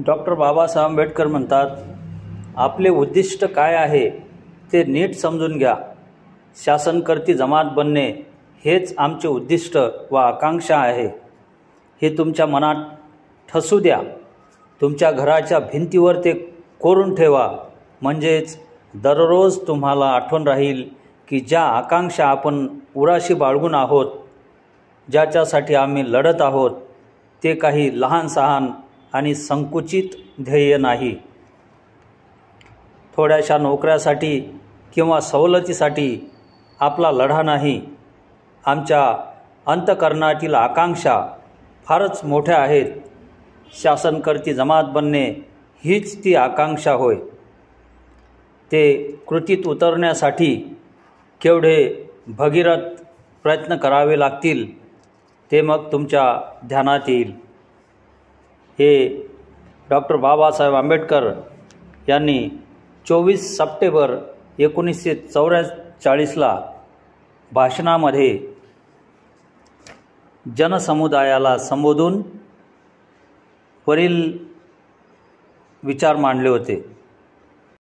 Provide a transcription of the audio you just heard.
Doctor Babasaheb Ambedkar म्हणतात, आपले उद्दिष्ट काय आहे ते नीट समजून घ्या. शासनकर्ती जमात बनणे हेच आमचे उद्दिष्ट व आकांक्षा आहे. हे तुमच्या मनात ठसू द्या. तुमच्या घराच्या भिंतीवर ते कोरून ठेवा. म्हणजेच दररोज तुम्हाला आठवण राहील की ज्या आकांक्षा आपण उराशी बाळगून आहोत, ज्याच्यासाठी आम्ही लढत आहोत, ते काही लहान-सहान आणि संकुचित ध्येय नाही. थोड्याशा नोकऱ्यासाठी किंवा सवलतीसाठी आपला लढा नाही. आमच्या अंतःकरणातील आकांक्षा फारच मोठ्या आहेत. शासनकर्ती जमात बनणे हीच ती आकांक्षा होय. ते कृतीत उतरण्यासाठी केवढे भगीरथ प्रयत्न करावे लागतील ते मग तुमच्या ध्यानात येईल. हे डॉक्टर बाबासाहेब आंबेडकर यांनी 24 सप्टेंबर 1944ला भाषणामध्ये जनसमुदायाला संबोधून वरील विचार मांडले होते.